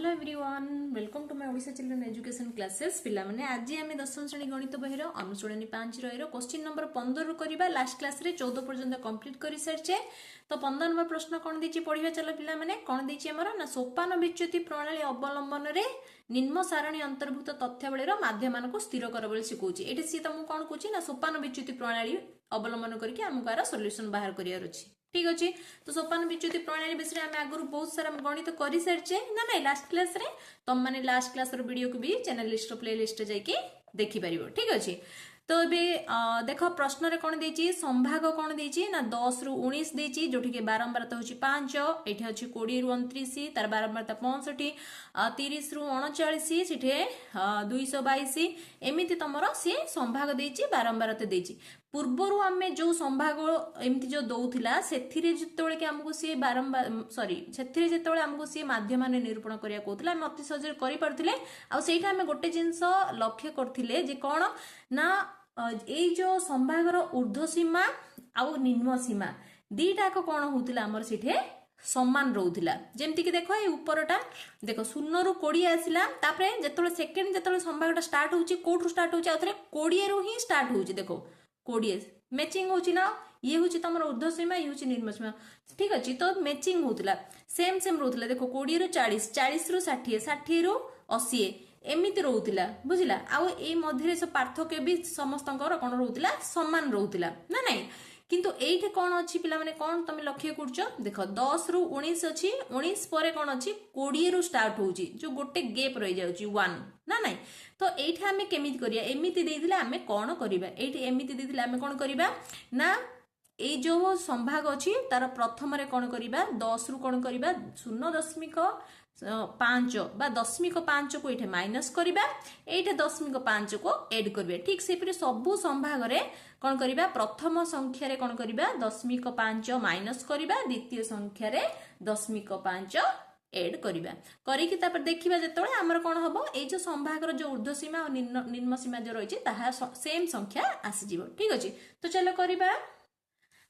Hello everyone welcome to my Odisha children education classes पिला माने आज आम 10वीं श्रेणी गणित बहिर अनुशूणी 5 रो क्वेश्चन नंबर 15 रु करबा लास्ट क्लास रे 14 पर्यंत कंप्लीट करि सारचे। तो 15 नंबर प्रश्न कोन देछि पढिबा चलो पिला माने कोन देछि हमर ना सोपान विच्युति प्रणाली अवलंबन रे निम्न सारणी अंतर्भुक्त तथ्यावली रो माध्यमान को स्थिर कर बोली सिखौछि। एठी सी तुम कोन कहछि ना सोपान विच्युति प्रणाली अवलंबन करके हमको आर सॉल्यूशन बाहर करियार अछि। ठीक अच्छे। तो सोपान विच्युति प्रणाली विषय में आगु बहुत सारा गणित कर सारी ना ना लास्ट क्लास रे तुम मैंने लास्ट क्लास वीडियो को भी चैनल लिस्ट प्ले लिस्ट जाकि देखिपर। ठीक अच्छे। तो ये देख प्रश्न रे कौन देछि संभाग कौन देछि ना 10 रु 19 देछि जोठी के बारंबारता होछि 5 एठी अछि 20 रु 29 तार बारंबारता 65 30 रु 39 सिठे 222 एमिति तमरो से संभाग देछि बारंबारता देछि। पूर्वरु आमे जो संभाग एमती जो दौथिला सेथिरे जेतोळे के हमको से बारंबार सॉरी सेथिरे जेतोळे हमको से माध्यम ने निरूपण करिया कोथला हम अति सहज करि परथिले आ सेटा हमें गोटे जिंस लक्ष्य करथिले जे कोन ना ए जो संभागर ऊर्ध्व सीमा आ निम्न सीमा दीटा को कोन होतिला हमर सिठे समान रहउथिला। जेमति कि देखो ए ऊपरटा देखो 0 रु 20 आसिला तापरे जेतोळे सेकंड जेतोळे संभागटा स्टार्ट होची कोठु स्टार्ट होची आथरे 20 रु ही स्टार्ट होची। देखो 20 मैचिंग होची ना ये होची तमरो ऊर्ध्व सीमा ये होची निम्न सीमा। ठीक अछि। तो मैचिंग होतिला सेम सेम रहउथिला। देखो 20 रु 40 40 रु 60 60 रु 80 एमिति रहउथिला बुझिला। आ ए मध्यरे से पार्थक्य भी समस्तंकर कोन रहउथिला समान रहउथिला ना नहीं। किंतु एइठे कोन अछि पिला माने कोन तमे लक्ष्य करछो देखो 10 रु 19 अछि 19 परे कोन अछि 20 रु स्टार्ट होउची जो गोटे गैप रहि जाउची 1 ना नहीं। तो एइठे हमें केमिति करिया एमिति देइदिले हमें कोन करिबा एइठे एमिति देइदिले हमें कोन करिबा ना ए जो संभाग अछि तार प्रथम रे कोन करिबा 10 रु कोन करिबा 0.5 बा 0.5 को एठे माइनस करिबा एठे 0.5 को ऐड करबे। ठीक से परे सबु संभाग रे कोन करिबा प्रथम संख्या रे कोन करिबा 0.5 माइनस करिबा द्वितीय संख्या रे 0.5 ऐड करिबा करिकि तापर देखिबा जेतोळे हमर कोन हबो ए जो संभाग रो जो ऊर्ध्व सीमा और निम्न सीमा जो रहिछि ताहा सेम संख्या आसी जिवो। ठीक अछि। तो चलो करिबा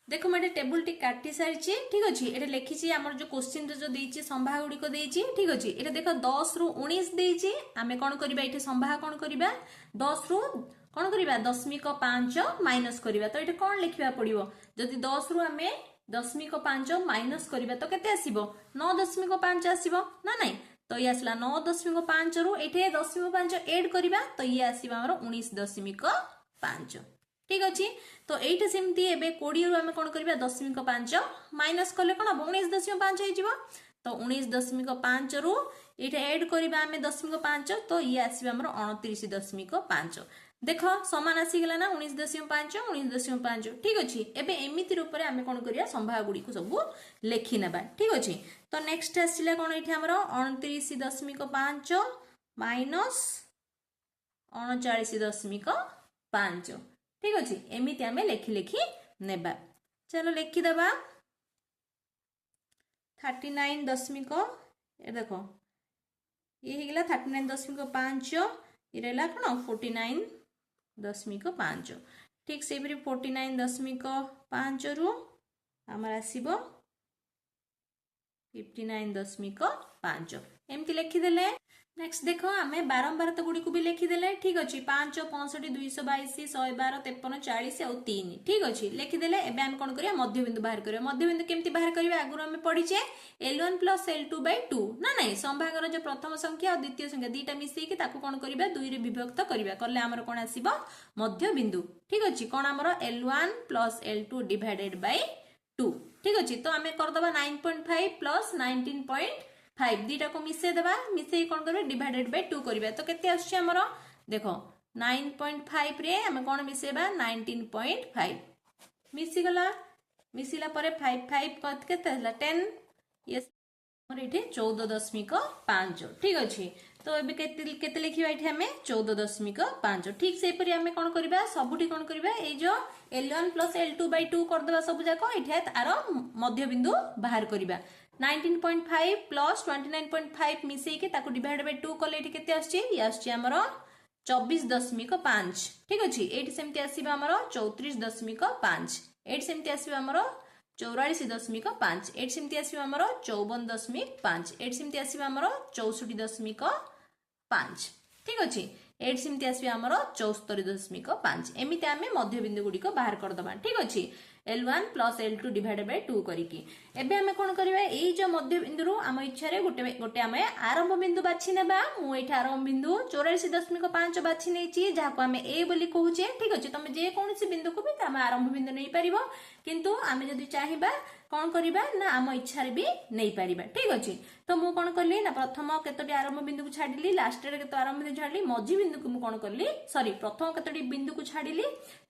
देखो मैं टेबल टी काटी सारी। ठीक अच्छे। ये लिखी आम जो क्वेश्चन जो देती संभाग गुड़िक देती। ठीक अच्छे। ये देख 10 रु 19 देती आम कौन करवा ये संभाग कौन करवा 10 रु कौन करवा 0.5 माइनस करवा। तो ये कौन लिखा पड़ो जदि 10 रु आम 0.5 माइनस करवा तो केते आसीबो 9.5 आसीबो ना नहीं। तो ये आसला 9.5 रु ये 0.5 ऐड करवा तो ये आसीबो हमर 19.5। ठीक अच्छे। तो ये सेमती एबे 20 रु आम कौन करवा 0.5 माइनस कले कौन हम 19.5 हो। तो 19.5 रु ये ऐड करवा आम 0.5 तो ये आसबे हमर 29.5। देख समान आसीगला ना 19.5 19.5। ठीक अच्छे। एबे एमिति रूप रे आम कौन करिया संभाग गुडी को सब लेखि नेबा। ठीक अच्छे। तो नेक्स्ट आसिला कौन एठी हमर 29.5 माइनस 39.5। ठीक अच्छे। एमिति आमे लेखि लेखि नेबा। चलो लेखि देबा 39 ए देखो ये हिगला 39.5 ये रहला कोन 49.5। ठीक से 49.5 रु हमर आसीबो 59.5 एमती लिखि देले। नेक्स्ट देखो आमे बारंबारता गुडी को भी लिखि देले। ठीक अछि 5 65 222 112 53 40 और 3। ठीक अछि लिखि देले। एबे हम कोन करिया मध्य बिंदु बाहर करिया। मध्य बिंदु केमती बाहर करिया आगुर हम पढिचे L1 + L2/2 ना नहीं। संभागर जो प्रथम संख्या और द्वितीय संख्या दीटा मिसई कि ताको कोन करिबा 2 रे विभक्त करिबा करले हमर कोन आसीबो मध्य बिंदु। ठीक अछि कोन हमर L1 + L2/2। ठीक अछि। तो हमें कर दबा 9.5 + 19.5 दीटा को मिसे देबा मिसे कोन करबे /2 करबा। तो केते आछी हमर देखो 9.5 रे हम कोन मिसेबा 19.5 मिसी गला मिसिला परे 5 5 कत केते हला 10 यस हमर इथे 14.5। ठीक अछि। तो एबे केते लिखिबा इथे हमें 14.5। ठीक से परि हमें कोन करबा सबुठी कोन करबा ए जो L1 + L2/2 कर देबा सब जाको इथे तार मध्य बिंदु बाहर करबा 19.5 + 29.5 मिसई के ताको /2 कले इथे केते आछी ये आछी हमर 24.5। ठीक अछि। एठी सेमती आसीबा हमर 34.5 एठी सेमती आसीबा हमर 44.5 एट सेमती आसीबो हमरो 54.5 एट सेमती आसीबो हमरो 64.5 ठीक अछि एट सेमती आसीबो हमरो 74.5 एमिते आमे मध्य बिंदु गुडी को बाहर कर दबा ठीक अछि L1 plus L2 divided by 2 करिकी एबे हमें कोन करबा एई जो मध्य बिंदु रु हम इच्छा रे गोटे हमें आरंभ बिंदु बाछि नेबा मु एठा आरंभ बिंदु 84.5 बाछि नेछि जहा को हमें ए बोली कहूचे ठीक अछि तमे जे कोनसी बिंदु को भी हम आरंभ बिंदु नै परिबो किंतु हमें जदी चाहिबा कोन करिबा ना हम इच्छा रे भी नै परिबा ठीक अछि तो मु कोन करली ना प्रथम केतोटी आरंभ बिंदु को छाडिली लास्ट रे केतो आरंभ बिंदु छाडिली मझी बिंदु को मु कोन करली सॉरी प्रथम केतोटी बिंदु को छाडिली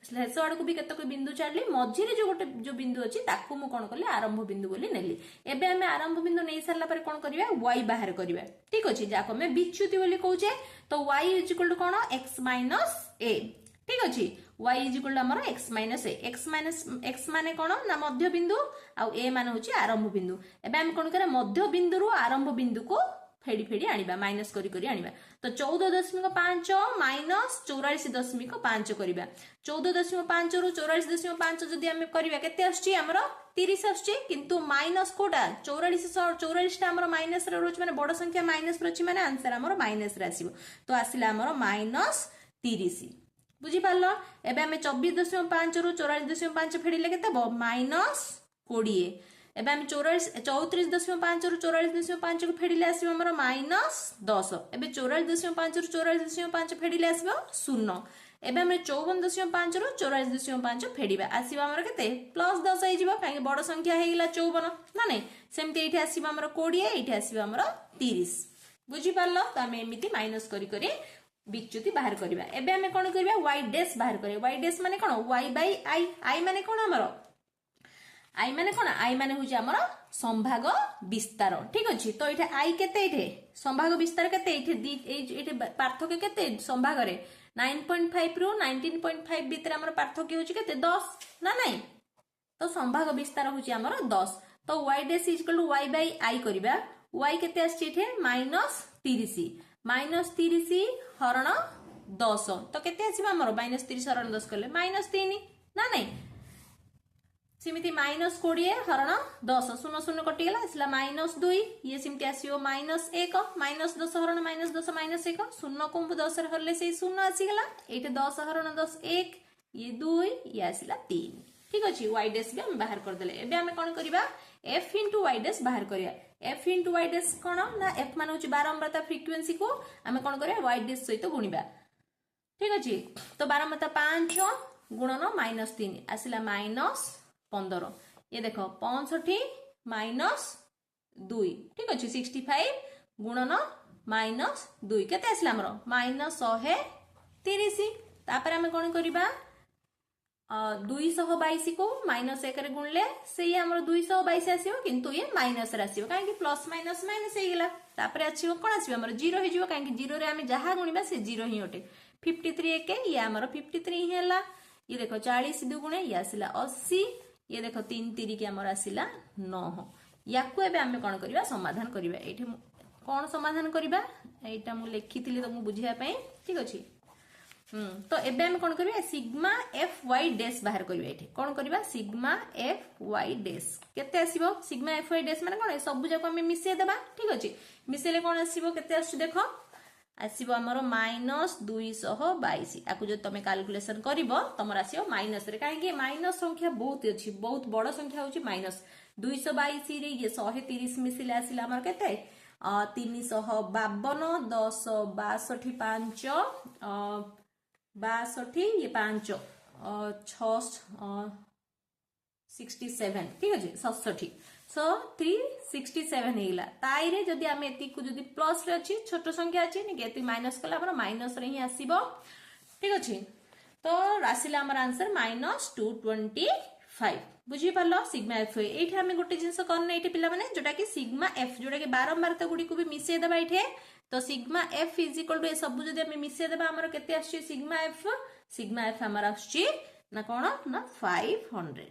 शेष आड़ को भी केतोटी बिंदु छाडिली मझी रे जो गोटे जो बिंदु अछि ताकू मु कोन करली आरंभ बिंदु बोली नेली एबे हमें आरंभ बिंदु नै सरला पर कोन करिवा y बाहर करिवा ठीक अछि जाको हमें विच्युति बोली कहूचे तो y = कोन x - a ठीक अछि y = हमर x - a x माने कोन ना मध्य बिंदु आ a माने होची आरंभ बिंदु एबे हम कोन करे मध्य बिंदु रु आरंभ बिंदु को फेडी फेडी आनिबा माइनस करी आनिबा तो 14.5 माइनस 44.5 करिबा 14.5 रु 44.5 जदी हम करिबा केते आछी हमर 30 आछी किंतु माइनस कोडा 44 टा हमर माइनस रे रोच माने बड़ संख्या माइनस रोची माने आंसर हमर माइनस रे आसीबो तो आसिला हमर -30 बुझी पारलो एबे हम 24.5 रु 44.5 फेडिले केते -20 एबे हम 34.5 रु 44.5 को फेडिले आसीबो हमर -10 एबे 44.5 रु 44.5 फेडिले आसीबो 0 एबे हम 54.5 रु 44.5 फेडिबा आसीबो हमर केते +10 आइ जिवो काहे बड़ संख्या हेगिला 54 ना नै सेमते एठी आसीबो हमर 20 एठी आसीबो हमर 30 बुझी पारलो त हम एमिति माइनस करी विच्युति बाहर करिबा एबे हम कोन करिबा y डैश बाहर करिबा y डैश माने कोन y by i i माने कोन हमर i माने कोन i माने होची हमर संभाग विस्तार ठीक अछि तो एठे i केते एठे संभाग विस्तार केते एठे पार्थक्य केते संभाग रे 9.5 रु 19.5 भीतर हमर पार्थक्य होची केते 10 ना नै तो संभाग विस्तार होची हमर 10 तो y dash = y by i करिबा y केते आछि एठे -30 -30 हरण 10 तो केते आसीबा हमर -30 हरण 10 करले -3 ना नै सिमिति -20 हरण 10 0 0 कटि गेला आसला -2 ये सिमिति आसीओ -1 -10 हरण -10 -1 0 को 10 रे हरले से 0 आसी गेला एटे 10 हरण 10 1 ये 2 ये आसीला 3 ठीक अछि y डैश भी हम बाहर कर देले एबे हम कोन करिबा f * y डैश बाहर करिया f * y डैश कोन ना f माने होची बारंबारता फ्रीक्वेंसी को हम कोन करिया y डैश सहित गुणिबा ठीक अछि तो बारंबारता 5 गुणन -3 आसिला -15 ये देखो 65 - 2 ठीक अछि 65 गुणन -2 केते आसिला हमरो -130 तापर हम कोन करिबा 222 को -1 रे गुणले से हमर 222 आसीबो किंतु ये माइनस रे आसीबो काहे कि प्लस माइनस माइनस हे गेला तापर आसीबो कोन आसीबो हमर 0 हे जिवो काहे कि 0 रे हम जहा गुणिबा से 0 ही होटे 53 के ये हमर 53 ही हैला ये देखो 40 2 गुणे ये आसीला 80 ये देखो 3 3 के हमर आसीला 9 याकू एबे हम कोन करिबा समाधान करिबा एठी कोन समाधान करिबा एटा मु लिखितिली तो मु बुझिया पई ठीक अछि तो एबे हम कोन करिबा सिग्मा एफ वाई डैश बाहर करिबा एठी कोन करिबा सिग्मा एफ वाई डैश केते आसीबो सिग्मा एफ वाई डैश माने कोन सब जाको हम मिसे देबा ठीक अछि मिसेले कोन आसीबो केते आसी देखो आसीबो हमर -222 आकु जो तमे कैलकुलेशन करिवो तमर आसीबो माइनस रे काहे कि माइनस संख्या बहुत अछि बहुत बड़ संख्या होची माइनस 222 रे ये 130 मिसिले आसीला हमर केते 352 10 62 5 62 ये 5 67 ठीक अछि 67 सो 367 हेला ताइरे जदी हम एति को जदी प्लस रे अछि छोट संख्या अछि नि केति माइनस कला हमर माइनस रे ही आसीबो ठीक अछि तो राशिला हमर आंसर -225 बुझी पारलो सिग्मा एफ एठी हम गोटे जिंस करने एठी पिला माने जोटा कि सिग्मा एफ जोटा कि बारंबारता गुडी को भी मिसे देबा एठी तो सिग्मा एफ = ए सब जदी हम मिसे देबा हमर केते आछि सिग्मा एफ हमर आछि ना कोन ना 500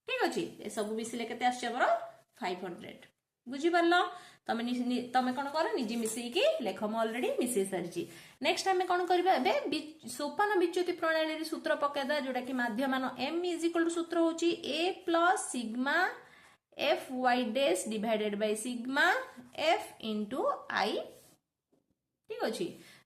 ठीक अछि ए सब मिसिले केते आछि हमर 500 बुझी पारलो तमे कौन कर निजे मिसेकी लेख मु ऑलरेडी मिसई सारी। नेक्स्ट आम कौन करबा एबे सोपान विच्युति प्रणाली रे सूत्र पकेदा जोटा कि माध्यमान m इज इक्वल टू सूत्र होची a plus sigma F Y dash divided by sigma F into I. ठीक अच्छे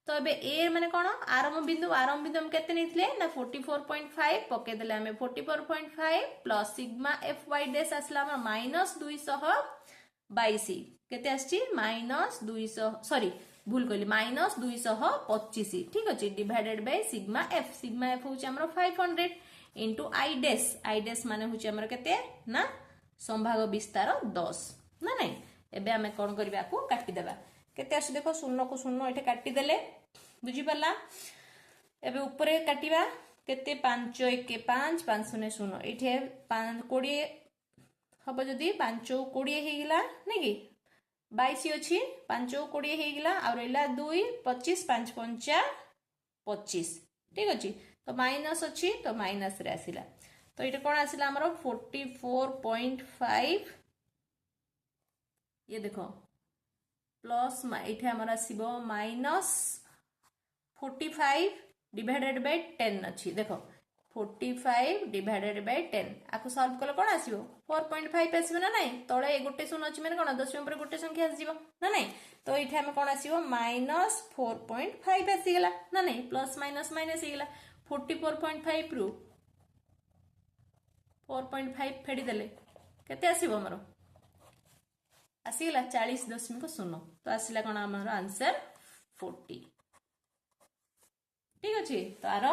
तो ये ए माने कौन आरंभ बिंदु हम केते नेथिले ना 44.5 पकेदेले आमे 44.5 plus sigma F Y dash आसला हम माइनस 222 केते आछि माइनस 200 सॉरी भूल कहली माइनस 225। ठीक अच्छे डिवाइडेड बाय सिग्मा एफ होची हमर 500 इंटू आई डैश माने होची हमर केते ना संभाग विस्तार 10 ना नहीं। एबे आमे कोन करबा को काटी देबा केते आछि देखो शून्य को शून्य एठे काटी देले बुझी परला। एबे ऊपरे काटिबा केते 5 1 5 5 0 0 एठे 20 हबो जदी 5 20 हे गेला नै कि 22 अछि 5 20 हे गेला आ रहला 2 25 5 5 25। ठीक अछि तो माइनस अछि तो माइनस रे आसिला तो एठे कोन आसिला हमरो 44.5 ये देखो प्लस एठे हमर आसीबो माइनस 45 डिवाइडेड बाय 10 अछि देखो 45 डिवाइडेड बाय 10 आको सॉल्व कले कोन आसीबो 4.5 आसीबो ना नहीं तळे ए गोटे शून्य अछि माने कोन दशम पर गोटे संख्या आसीबो ना नहीं तो एठे हम कोन आसीबो माइनस 4.5 आसी गेला ना नहीं प्लस माइनस माइनस हे गेला 44.5 रु 4.5 फेडी देले केते आसीबो हमरो आसीला 40.0 तो आसीला कोन हमरो आंसर 40। ठीक अच्छे तार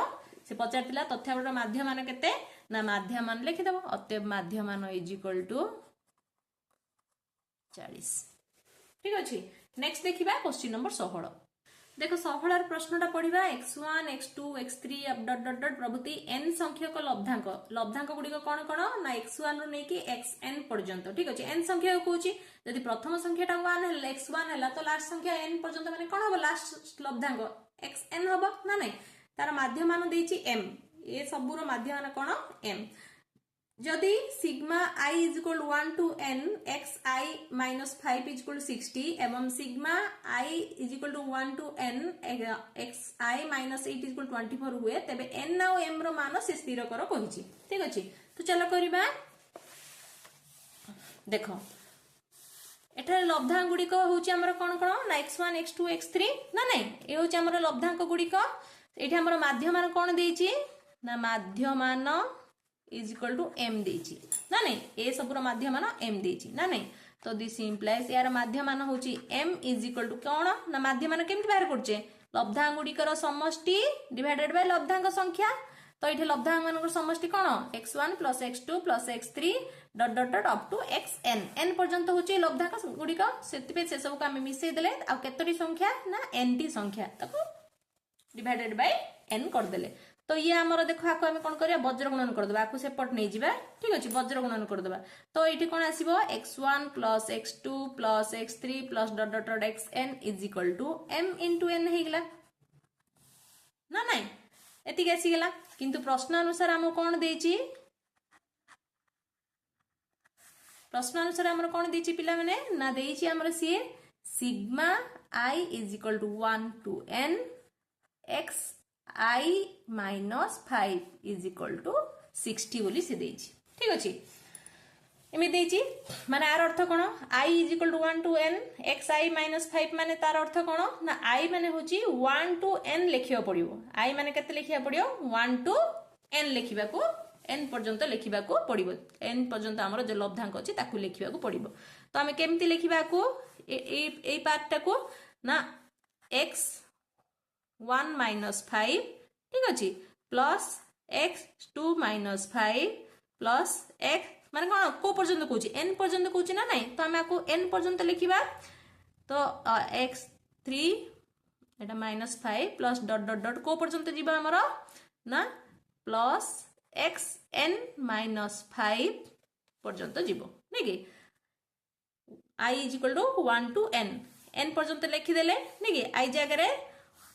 से पचारतिला तथ्यावलीर माध्यमान केते ना माध्यमान लिखिदेव अतएव माध्यमान इज इक्वल टू 40। ठीक अच्छे नेक्स्ट देखिबा क्वेश्चन नंबर 16 देखो 16 प्रश्नटा पढ़िबा x1 x2 x3 dot dot dot प्रभृति n संख्यक लब्धांक गुडी कोन कोन ना x1 रो नेकी xn पर्यंत। ठीक अछि n संख्या कोची यदि प्रथम संख्याटा 1 है x1 हैला तो लास्ट संख्या n पर्यंत माने कोन हो लास्ट लब्धांक xn हबो ना नहीं तार माध्यमान देछि m ए सबुरो माध्यमान कोन m जदि sigma i is equal 1 to n xi minus 5 is equal 60 एवं sigma i is equal to 1 to n xi minus 8 is equal 24 हुए तबे n और m रो मान से स्थिर करो कहिछि। ठीक अछि तो चलो करिबा देखो एठारे लब्धांक गुडी को होछि हमर कोन कोन ना x1 x2 x3 ना नहीं ए होछि हमर लब्धांक गुडी को एठी हमर माध्यमान कोन देछि ना माध्यमान इज इक्वल टू m देछि ना नहीं ए सबुर माध्यमान m देछि ना नहीं तो दिस इंप्लाइज यार माध्यमान होछि m इज इक्वल टू कोन ना माध्यमान केमति बाहर करछे लब्धांक गुडी कर समष्टि डिवाइडेड बाय लब्धांक संख्या तो एठी लब्धांक मानकर समष्टि कोन x1 plus x2 plus x3 dot dot dot up to xn n पर्यंत होछि लब्धांक गुडी का सेति पे से सब का हम मिसै देले आ केतोटी संख्या ना n टी संख्या ताको डिवाइडेड बाय n कर देले तो ये आमर देखो आको हम कोन करिया वज्र गुणन कर देबा आको सेपट नै जिबा। ठीक अछि वज्र गुणन कर देबा तो एठी कोन आसीबो x1 plus x2 plus x3 plus dot dot dot xn is equal to m into n हे गेला ना नहीं एति गेसी गेला किंतु प्रश्न अनुसार हम कोन देछि प्रश्न अनुसार हमर कोन देछि पिला माने ना देछि हमर सी sigma i is equal to 1 to n x i minus 5 is equal to 60 बोली से देछि। ठीक अछि एमे देछि माने आर अर्थ कोन i is equal to 1 to n x i minus 5 माने तार अर्थ कोन ना i माने होछि 1 to n लिखियो पड़िबो i माने केते लिखिया पड़ियो 1 to n लिखिबा को n पर्यंत लिखिबा को पड़िबो n पर्यंत हमर जे लब्धांक अछि ताकू लिखिबा को पड़िबो तो हमें केमति लिखिबा को ए पार्ट टा को ना x 1 minus 5 ठीक अछि plus x2 minus 5 plus x माने कोन को पर्यंत कहूची n पर्यंत कहूची ना नहीं तो हम आको n पर्यंत लिखिबा तो x3 एटा minus 5 plus dot dot dot को पर्यंत जीवा हमर ना प्लस xn minus 5 पर्यंत जीवो नै कि i is equal to 1 to n पर्यंत लिखि देले नै कि i जगह रे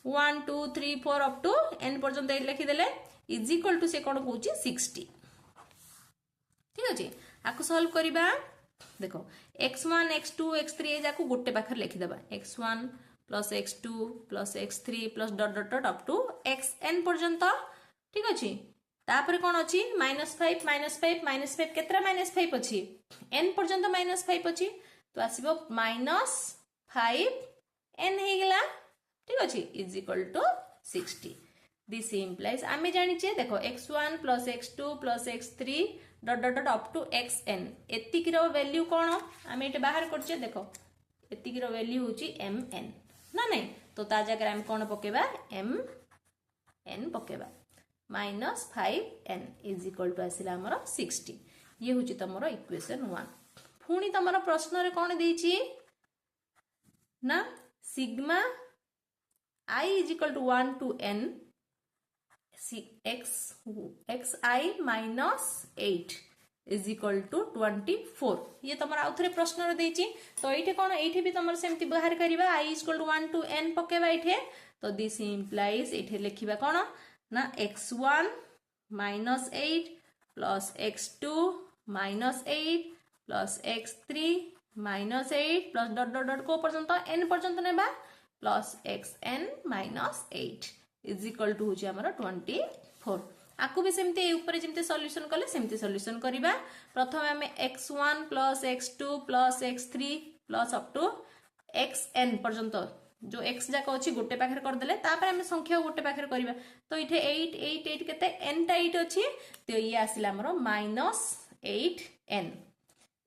1 2 3 4 अप टू n पर्यंत लिखि देले इज इक्वल टू से कोन कहूची 60। ठीक अछि आको सॉल्व करिबा देख x1 x2 x3 ए जाको गोटे पाखर लिखिदेबा x1 plus x2 plus x3 plus dot dot dot up to xn पर्यंत ठीक अछि तापर कोन अछि -5 -5 -5 केतरा -5 अछि n पर्यंत -5 अछि तो आसीबो -5 n हे गेला ठीक अछि is equal to 60 this implies आमे जानि छे देखो x1 plus x2 plus x3 dot dot dot up to xn एतिक रो वैल्यू कोन आमे एटे बाहर करछे देखो एतिक रो वैल्यू होची mn ना नहीं तो ता जगह हम कोन पकेबा mn पकेबा -5n इज इक्वल टू आसिला हमर 60 ये होची तमरो इक्वेशन 1 पुनी तमरो प्रश्न रे कोन देछि ना sigma I is equal to 1 to n xi minus 8 is equal to 24 ये तमरा आउथरे प्रश्न रे देछि तो एठे कोन एठे भी तमर सेमति बाहर करिबा I is equal to 1 to n पकेबा एठे तो दिस इंप्लाइज एठे लिखिबा कोन ना x1 minus 8 plus x2 minus 8 plus x3 minus 8 plus dot dot dot को पर्यंत n पर्यंत नेबा plus xn minus 8 is equal to होची हमर 24 आकु भी सेमते ऊपर जेमते सॉल्यूशन कले सेमते सॉल्यूशन करिबा प्रथम हमें x1 plus x2 plus x3 plus up to xn पर्यंत जो x जाक अछि गोटे पाखर कर देले तापर हमें संख्या गोटे पाखर करिबा तो इथे 8 8 8 केते n टा 8 अछि तो ये आसिला हमर -8n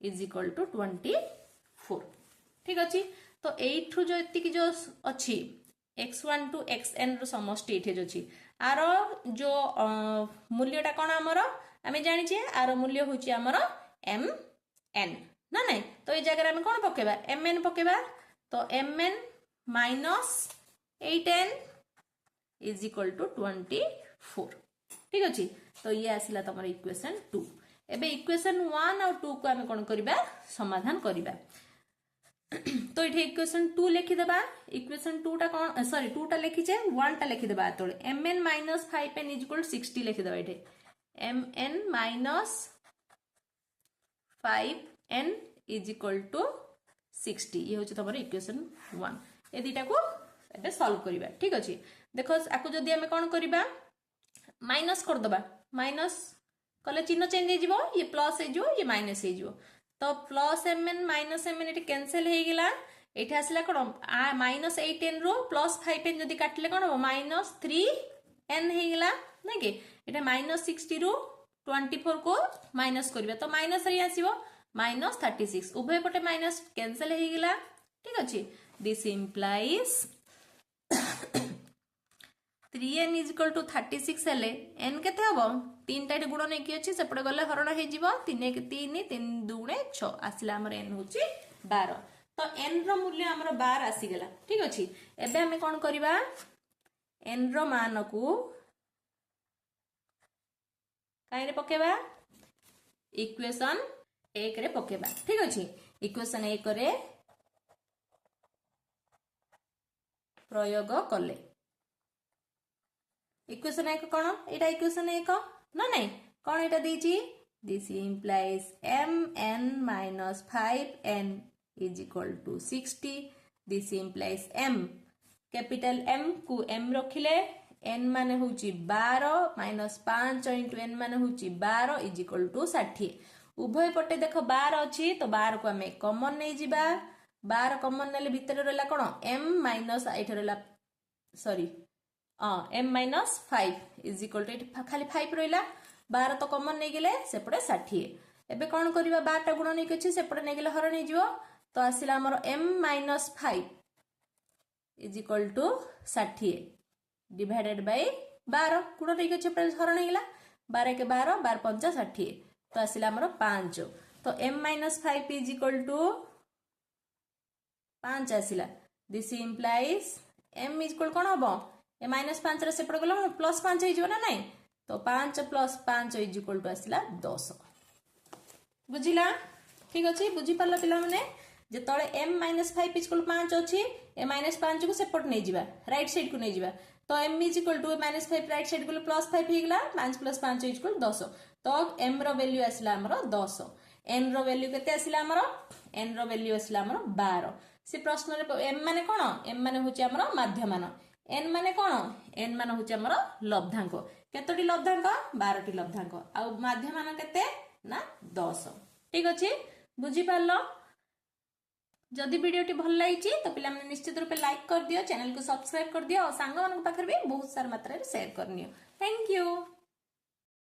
is equal to 24 ठीक अछि तो 8 जो एतिकी जो अछि x1 टू xn रो समष्टि इथे जो अछि आरो जो मूल्यटा कोन हमर हमें जानि छे आरो मूल्य होची हमर mn ना नहीं तो ए जगह हम कोन पकेबा mn पकेबा तो mn minus 8n is equal to 24 ठीक अछि तो ये आसिला तमर इक्वेशन 2 एबे इक्वेशन 1 और 2 को हम कोन करिबा समाधान करिबा तो इथे इक्वेशन 2 लिखि देबा इक्वेशन 2 टा कोन सॉरी 2 टा लिखि छे 1 टा लिखि देबा तोले mn minus 5n is equal to 60 लिखि देबा इथे mn minus 5n is equal to 60 ये होची तमर इक्वेशन 1 ए दिटा को एबे सॉल्व करिबा ठीक अछि देखो आकु जदी हमें कोन करिबा माइनस कर दबा माइनस कले चिन्ह चेंज हे जिवो ये प्लस हे जो ये माइनस हे जो तो प्लस mn माइनस mn एटे कैंसिल हे गेला एठे आसला कोन -8n रो +5n जदी काटले कोन हो -3n हे गेला नै के एटा -60 रो 24 को माइनस करिबा तो माइनस रे आसीबो -36 उभय पटे माइनस कैंसिल हे गेला ठीक अछि this implies 3n is equal to 36 हेले n केते हबो 3 टा गुण नै कि अछि सेपडे गले हरण हे जिवो 3 1 3 3 2 6 आसिला हमर n होची 12 तो n रो मूल्य हमर 12 आसी गेला ठीक अछि एबे हमें कोन करबा n रो मान को काई रे पकेबा इक्वेशन 1 रे पकेबा ठीक अछि इक्वेशन 1 रे प्रयोग कले इक्वेशन 1 कोन एटा इक्वेशन 1 ना नहीं कोन एटा देछि this implies mn minus 5n is equal to 60 this implies m capital m को m रखिले n माने होची 12 -5 into n माने होची 12 is equal to 60 उभय पटे देखो 12 अछि तो 12 को हमें कॉमन नै जिबा 12 कॉमन नेले भीतर रहला कोन m माइनस एठ रहला sorry m minus 5 is equal to खाली 5 रहला 12 तो कॉमन नै गेले सेपडे 60 एबे कोन करबा 12 टा गुण नै किछि सेपडे नै गेले हरण नै जिवो तो आसिला हमर m minus 5 is equal to 60 divided by 12 गुण नै किछि हरण नै गेला 12 के 12 12 5 60 तो आसिला हमर 5 तो m minus 5 is equal to 5 आसिला this implies m is equal कोन हबो ए -5 रे सेपड गलो +5 हे जिवो ना नहीं तो 5 + 5 is equal to आसिला 10 बुझिला ठीक अछि बुझि परला पिला माने जे तळे m - 5 is equal to 5 अछि ए -5 को सेपड नै जिबा राइट साइड को नै जिबा तो m is equal to -5 right side को +5 हे गेला 5 + 5 is equal to 10 तो m रो वैल्यू आसिला हमरो 10 एन रो वैल्यू केते आसिला हमर एन रो वैल्यू आसिला हमर 12 से प्रश्न रे एम माने कोन एम माने होची हमर माध्यमान एन माने कोन एन माने होची हमर लब्धांक केतोटी लब्धांक 12 टी लब्धांक आ माध्यमान केते ना 10 ठीक अछि बुझी पारलो जदि वीडियोटी भल लगी तो पिला माने निश्चित रूपे लाइक कर दियो चैनल को सब्सक्राइब कर दियो और सांग मन पाखर भी बहुत सारा मात्रा रे शेयर करनियो थैंक यू।